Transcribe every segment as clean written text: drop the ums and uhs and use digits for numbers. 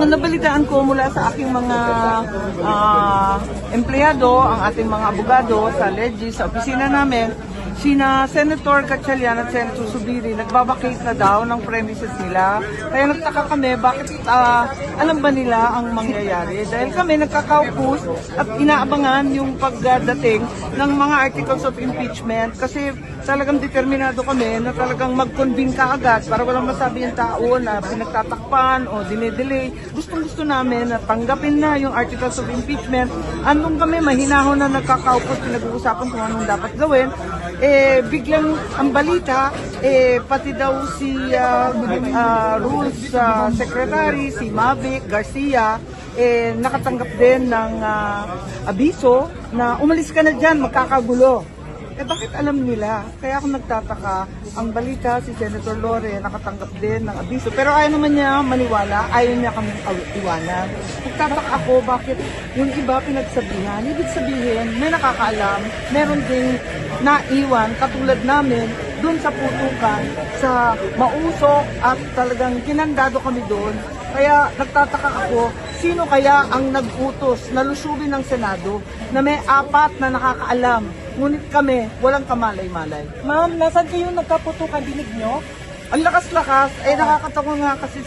nabalitaan ko mula sa aking mga empleyado, ang ating mga abogado sa Legis, sa opisina namin, sina Senator Gatchalian at Senator Zubiri nagbabakate na daw ng premises nila. Kaya nagtaka kami bakit alam ba nila ang mangyayari. Dahil kami nagkakaupos at inaabangan yung pagdating ng mga articles of impeachment kasi talagang determinado kami na talagang mag-convene kaagad para walang masabi yung tao na pinagtatakpan o dinedelay. Gustong-gusto namin na tanggapin na yung articles of impeachment. Andun kami, mahinahon na nagkakaupos, pinag-uusapan kung anong dapat gawin. Biglang ang balita, pati daw si Rules Secretary, si Mavic Garcia, nakatanggap din ng abiso na umalis ka na dyan, magkakagulo. Bakit alam nila? Kaya ako nagtataka, ang balita si Senator Lore nakatanggap din ng abiso. Pero ayaw naman niya maniwala, ayaw niya kami iwanan. Nagtataka ako bakit yung iba pinagsabihan. Ibig sabihin, may nakakaalam, meron ding naiwan katulad namin dun sa putukan, sa mausok at talagang kinandado kami doon. Kaya nagtataka ako, sino kaya ang nag-utos na lusubin ng Senado na may 4 na nakakaalam? Ngunit kami, walang kamalay-malay. Ma'am, nasan kayo nagkaputukan, dinig nyo? Ang lakas-lakas, nakakatawa nga kasi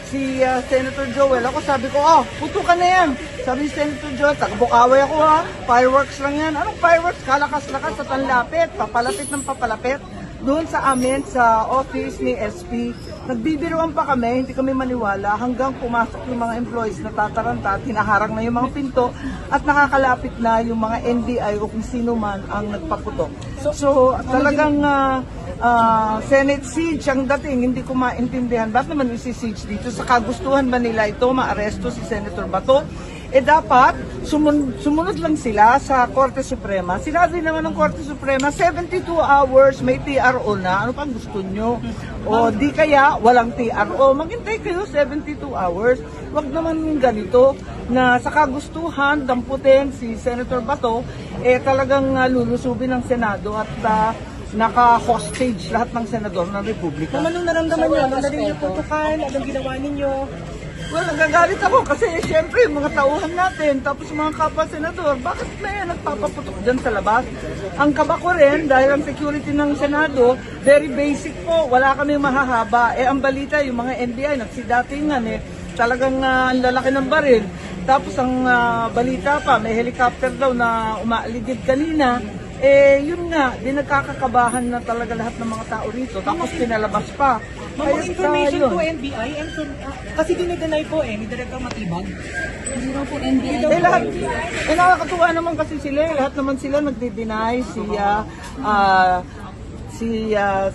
si Senator Joel. Ako sabi ko, putukan na yan. Sabi ni Senator Joel, taga-Bukaway ako fireworks lang yan. Anong fireworks? Kalakas-lakas sa tanlapit, papalapit ng papalapit. Doon sa amin, sa office ni SP, nagbibiruan pa kami, hindi kami maniwala hanggang pumasok yung mga employees na tataranta, tinaharang na yung mga pinto at nakakalapit na yung mga NBI o kung sino man ang nagpaputok. So talagang Senate siege ang dating, hindi ko maintindihan. Bakit naman isi-siege dito? Sa kagustuhan ba nila ito, maaresto si Senator Bato? Dapat sumunod lang sila sa Korte Suprema. Sinabi naman ng Korte Suprema, 72 hours, may TRO na. Ano pang gusto nyo? O di kaya walang TRO. Maghintay kayo 72 hours. Wag naman yung ganito na sa kagustuhan, damputin si Senator Bato, talagang lulusubin ng Senado at naka-hostage lahat ng senador ng Republika. Naman nung naramdaman nyo, nung narinig nyo putukan, anong ginawa ninyo? Well, nagagalit ako kasi syempre mga tauhan natin, tapos mga kapwa senador, bakit may nagpapaputok dyan sa labas? Ang kaba ko rin, dahil ang security ng Senado, very basic po, wala kami mahahaba. Ang balita, yung mga NBI, nagsidatingan talagang ang lalaki ng baril. Tapos ang balita pa, may helicopter daw na umaaligid kanina. Yun nga, di nagkakakabahan na talaga lahat ng mga tao rito. Tapos pinalabas pa. Mga information po NBI, kasi dinideny po ni Director Matibag. Hindi raw po NBI. Lahat, nakakatuwa naman kasi sila, lahat naman sila nagdi-deny,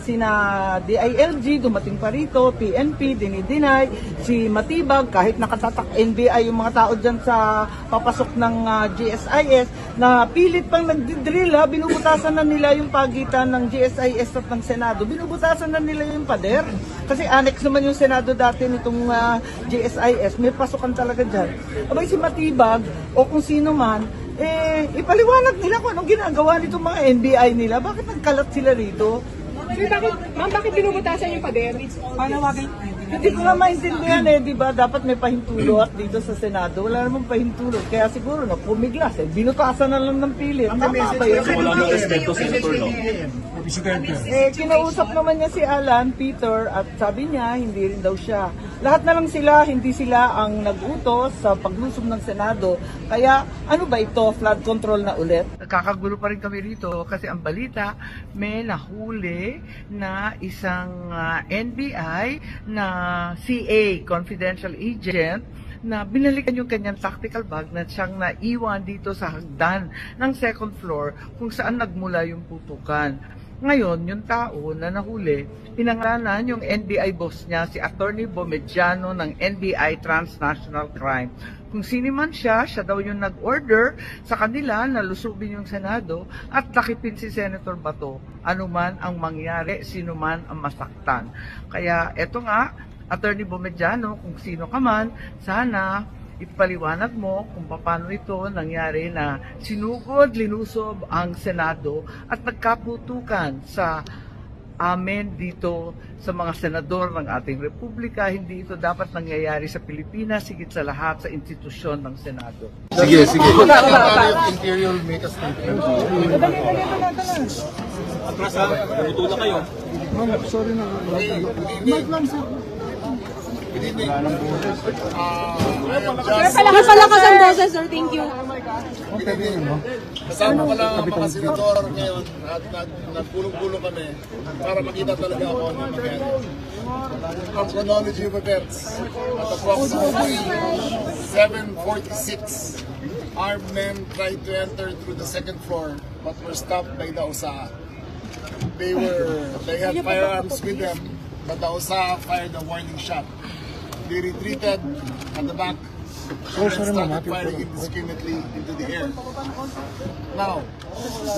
sina DILG, dumating pa rito, PNP, dinideny, si Matibag, kahit nakatatak NBI yung mga tao dyan sa papasok ng GSIS, na pilit pang nagdidrill, binubutasan na nila yung pagitan ng GSIS at ng Senado, binubutasan na nila yung pader. Kasi annex naman yung Senado dati nitong GSIS, may pasukan talaga dyan. Abay si Matibag, o kung sino man, ipaliwanag nila kung anong ginagawa nitong mga NBI nila. Bakit nagkalat sila rito? Bakit binubutasan yung pader? Panawagan. Hindi ko nga maintindihan di ba? Dapat may pahintulot dito sa Senado. Wala namang pahintulot. Kaya siguro pumiglas binutasan na lang ng pilit. Tama ba yun? Wala nang respeto, Senator, no? Kinausap naman niya si Alan, Peter, at sabi niya, hindi rin daw siya. Lahat na lang sila, hindi sila ang nag-utos sa paglusob ng Senado. Kaya, ano ba ito? Flood control na ulit? Kakagulo pa rin kami rito kasi ang balita, may nahuli na isang NBI na CA, confidential agent, na binalikan yung kanyang tactical bag na siyang naiwan dito sa hagdan ng second floor kung saan nagmula yung putukan. Ngayon, yung tao na nahuli, pinangalanan yung NBI boss niya, si Attorney Bomediano ng NBI Transnational Crime. Kung sino man siya daw yung nag-order sa kanila na lusubin yung Senado at takipin si Senator Bato. Ano man ang mangyari, sino man ang masaktan. Kaya eto nga, Attorney Bomediano, kung sino ka man, sana ipaliwanag mo kung paano ito nangyari na sinugod, linusob ang Senado at nagkaputukan sa amin dito sa mga senador ng ating republika. Hindi ito dapat nangyayari sa Pilipinas, higit sa lahat sa institusyon ng Senado. Sige. Secretary of Interior will make a statement. Atras ha, naguto na kayo. Palakas ang boses, sir. Thank you. Kasama ko lang ang mga senador ngayon at nagpulong-pulong kami para makita talaga ako ano nangyari. Ang chronology of events at approximately 7:46, armed men tried to enter through the second floor but were stopped by the OSA. They had firearms with them, but the OSA fired a warning shot. They retreated at the back and started firing indiscriminately into the air. Now,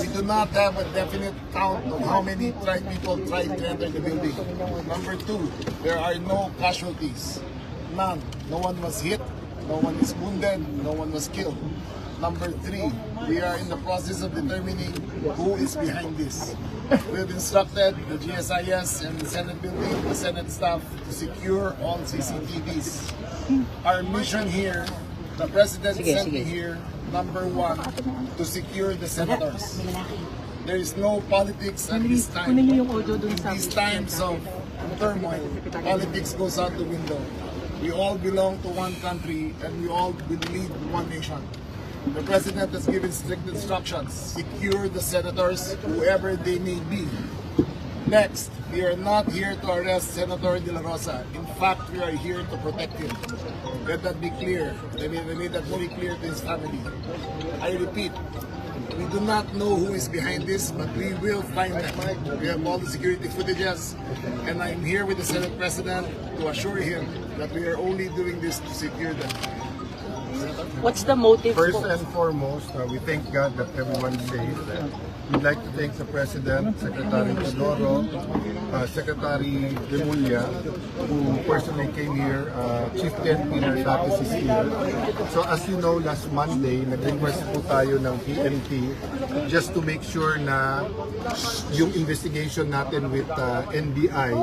we do not have a definite count of how many people tried to enter the building. Number two, there are no casualties. None. No one was hit, no one is wounded, no one was killed. Number three, we are in the process of determining who is behind this. We have instructed the GSIS and the Senate building, the Senate staff to secure all CCTVs. Our mission here, the President sent me here, number one, to secure the senators. There is no politics at this time. In these times of turmoil, politics goes out the window. We all belong to one country and we all will lead one nation. The President has given strict instructions. Secure the senators, whoever they may be. Next, we are not here to arrest Senator De La Rosa. In fact, we are here to protect him. Let that be clear. I made that very clear to his family. I repeat, we do not know who is behind this, but we will find them. We have all the security footages, and I'm here with the Senate President to assure him that we are only doing this to secure them. What's the motive First and foremost, we thank God that everyone's safe. We'd like to thank the President, Secretary Teodoro, Secretary Remulla, who personally came here, Chief Ken Peter Datos is here. So as you know, last Monday, nag-request po tayo ng PNP just to make sure na yung investigation natin with NBI,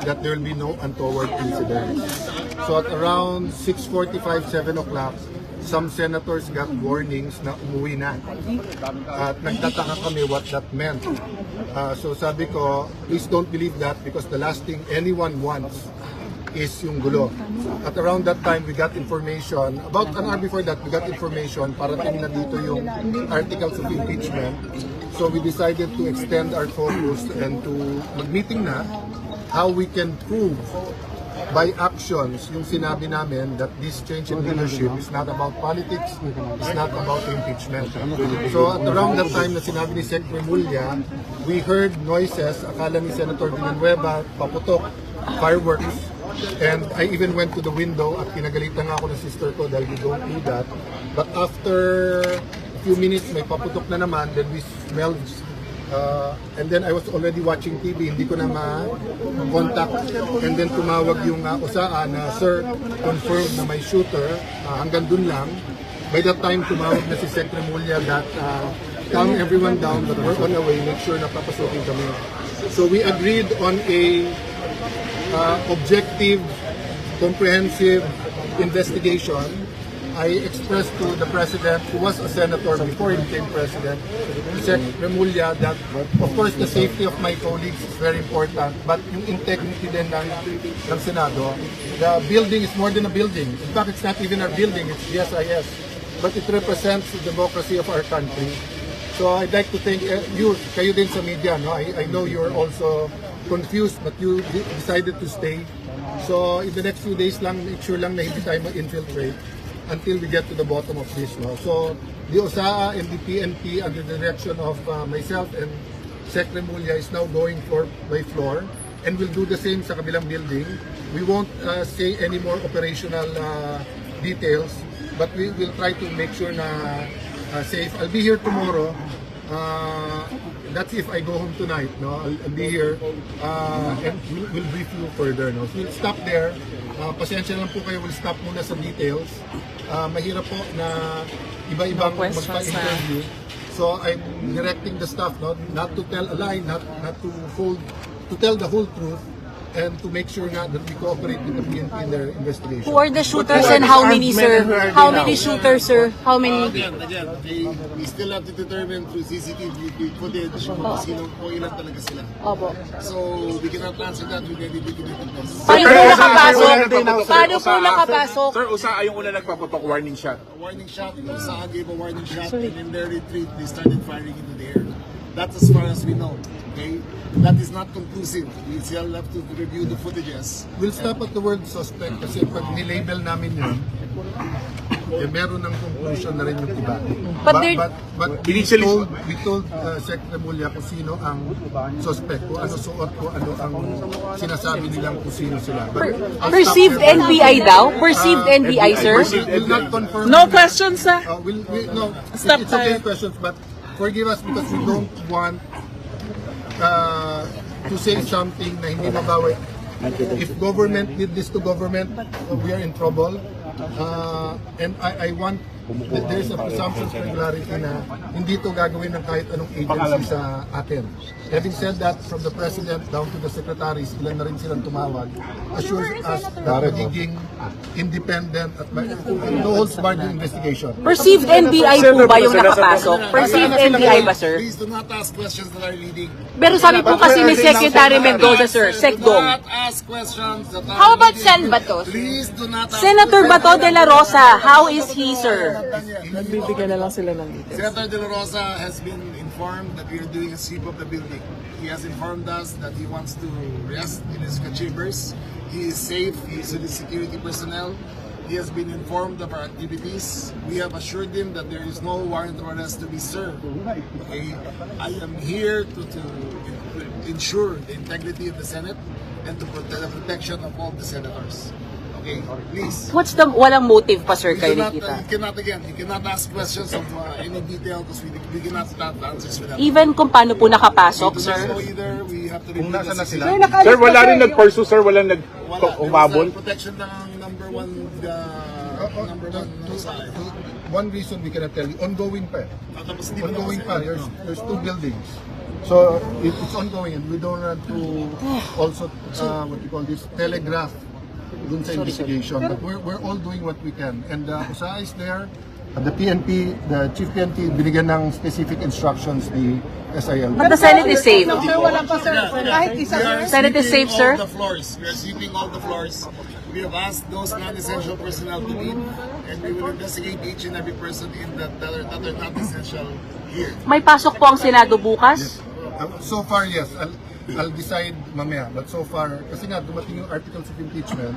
that there will be no untoward incidents. So at around 6:45, 7 o'clock, some senators got warnings na umuwi na. At nagtataka kami what that meant. So sabi ko, please don't believe that because the last thing anyone wants is yung gulo. At around that time, we got information, about an hour before that, we got information, parating na dito yung articles of impeachment. So we decided to extend our focus and to mag-meeting na how we can prove by actions yung sinabi namin that this change in leadership is not about politics, it's not about impeachment. So at around that time na sinabi ni Sec. Remulla, we heard noises, akala ni Senator Villanueva, paputok, fireworks, and I even went to the window at pinagalitan nga ako ng sister ko dahil we don't do that. But after a few minutes, may paputok na naman, then we smelled and then I was already watching TV, hindi ko na ma-contact. And then tumawag yung OSA na, sir, confirm na may shooter, hanggang dun lang. By that time, tumawag na si Sec. Remulla that calm everyone down, but we're on the way, make sure na papasukin kami. So we agreed on a objective, comprehensive investigation. I expressed to the President, who was a senator before he became President, Sec. Remulla, that of course the safety of my colleagues is very important, but yung integrity din ng Senado, the building is more than a building. In fact, it's not even our building, it's GSIS, but it represents the democracy of our country. So I'd like to thank you, kayo din sa media, no? I know you're also confused, but you decided to stay. So in the next few days lang, make sure lang na hindi tayo mag-infiltrate until we get to the bottom of this. No? So the OSA and the PNP under the direction of myself and Sec. Remulla is now going floor by floor, and we'll do the same sa kabilang building. We won't say any more operational details, but we will try to make sure na safe. I'll be here tomorrow. That's if I go home tonight. No, I'll be here and we'll brief you further. No, so we'll stop there. Pasensya lang po kayo. We'll stop muna sa details. Mahirap po na iba-ibang magpa-interview. So I'm directing the staff, no, not to tell a lie, not to fold to tell the whole truth and to make sure nga that we cooperate with the PNP in their investigation. Who are the shooters and how many, sir? How many shooters, sir? How many? Again, okay, we still have to determine through CCTV footage kung sino o ilan talaga sila. Opo. So, we cannot answer that with any definitive test. Paano po nakapasok? Paano po nakapasok? Sir, Usa ay yung una nagpaputok warning shot. Warning shot, Usaha gave a warning shot, and in their retreat, they started firing into the air. That's as far as we know, okay? That is not conclusive. We still have to review the footages. We'll stop at the word suspect kasi pag nilabel namin yun, meron ng conclusion na rin yung iba. But We told Sec. Remulla kung sino ang suspect, kung ano suot, kung ano ang sinasabi nilang kung sino sila. But I'll Perceived stop there. NBI daw? Perceived NBI, sir? We'll not confirm. No questions, sir. No, Stop it's okay time. questions, but forgive us because we don't want to say something na hindi mabawi. If government did this to government, we are in trouble. And I want, there's a presumption of regularity na hindi to gagawin ng kahit anong agency sa atin. Having said that, from the President down to the secretaries, ilan na rin silang tumawag, assures us na magiging independent at no holds barred yung investigation. Perceived NBI po ba yung nakapasok? Perceived NBI ba, sir? Please do not ask questions that are leading. Pero sabi po kasi ni Secretary Mendoza, sir, Do Secdong. not ask questions that are How about leading. Sen Bato? Please do not ask Senator Bato de la Rosa, how is he, sir? Nagbibigyan na lang sila ng details. Senator De La Rosa has been informed that we are doing a sweep of the building. He has informed us that he wants to rest in his chambers. He is safe. He is with his security personnel. He has been informed of our activities. We have assured him that there is no warrant of arrest to be served. Okay? I am here to ensure the integrity of the Senate and to protect the protection of all the senators. Okay? Please. What's the, walang motive pa, sir, kayo You nakita? cannot ask questions of any detail because we cannot have answers for that. Even kung paano po nakapasok, We do sir? not know either. We have to review the Sir, situation. nakaalis Sir, pa, wala rin sir, nag-pursue, sir. Walang Wala. There was, nag-umabol. protection lang ang number one side. One reason we cannot tell you, ongoing pa. Tapos hindi ongoing pa. There's two buildings. So it's ongoing and we don't want to also what you call this telegraph dun sa investigation. But we're all doing what we can. And Usaha is there. The PNP, the Chief PNP, binigyan ng specific instructions ni SIL. But the Senate is safe. Sir, wala pa, sir. Kahit isa, sir. Senate is safe, sir? All the floors. We are sweeping all the floors. We have asked those non-essential personnel to leave, and we will investigate each and every person in that are not essential here. May pasok po ang Senado bukas? So far, yes. I'll decide mamaya. But so far, kasi nga dumating yung articles of impeachment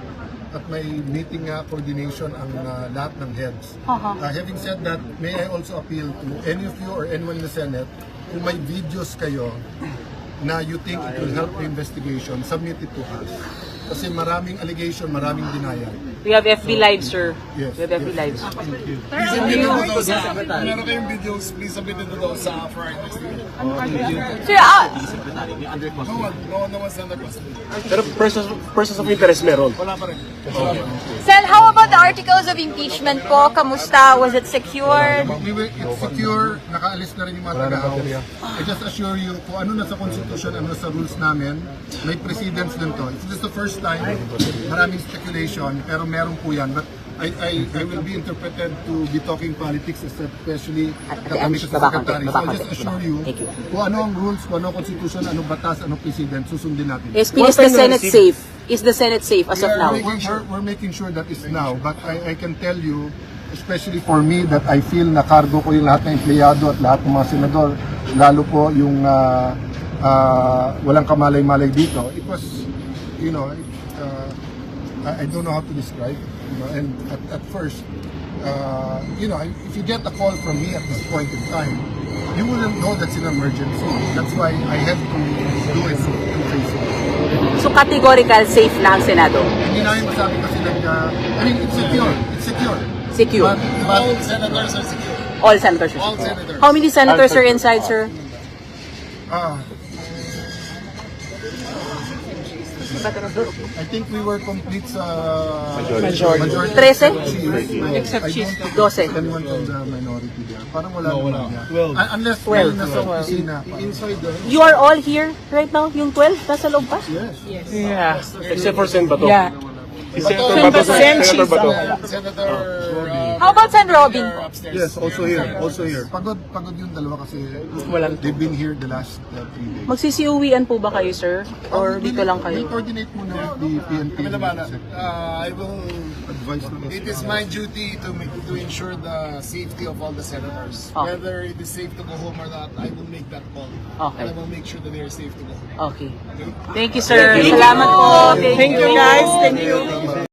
at may meeting nga coordination ang lahat ng heads. Having said that, may I also appeal to any of you or anyone in the Senate, kung may videos kayo na you think it will help the investigation, submit it to us. Kasi maraming allegation, maraming denial. We have FB Live, sir. Yes, We have FB Live. Please submit it to those. Kung meron kayong videos, please submit it to those for our investigation. Sir, No one's under custody. Pero persons of interest meron. Wala pa rin. Sen, how about the articles of impeachment po? Kamusta? Was it secured? It's secure, nakaalis na rin yung mga taga-house. I just assure you, kung ano na sa Constitution, ano sa rules namin, may precedence din to. It's just the first time, maraming speculation, pero meron po yan. But I will be interpreted to be talking politics, especially kami sa secretary. So I'll just assure you, kung ano ang rules, kung ano ang Constitution, ano batas, ano precedent, susundin natin. SP, is the Senate safe? Is the Senate safe as of now? We're making sure that is now, but I can tell you, especially for me, that I feel na cargo ko yung lahat ng empleyado at lahat ng mga senador, lalo po yung walang kamalay-malay dito. It was, you know, I don't know how to describe, you know, and at first, you know, if you get a call from me at this point in time, you wouldn't know that's an emergency. That's why I had to do it in Facebook. So categorical safe na ang Senado? Hindi namin masabi kasi I mean, it's secure. It's secure. Secure. But all senators are secure. All senators. All senators. How many senators are inside, sir? I think we were complete sa Majority. 13? Except she's 12. anyone from the minority there. Parang wala naman yan. Unless may nasa opisina pa. Inside the... You are all here right now? Yung 12? Nasa loob pa? Yes. Yeah. Except for Sen Bato. Yeah. Si Senator Bato. Senator Bato. How about Sen Robin? Yes, also here. Also here. Pagod yung dalawa kasi they've been here the last 3 days. Magsisiuwian po ba kayo, sir? Or dito lang kayo? We'll coordinate muna with the PNP. I will. Advice na It is my duty to ensure the safety of all the senators. Okay. Whether it is safe to go home or not, I will make that call. Okay. And I will make sure that they are safe to go home. Okay. Thank you, sir. Salamat po. Thank you guys. Thank you.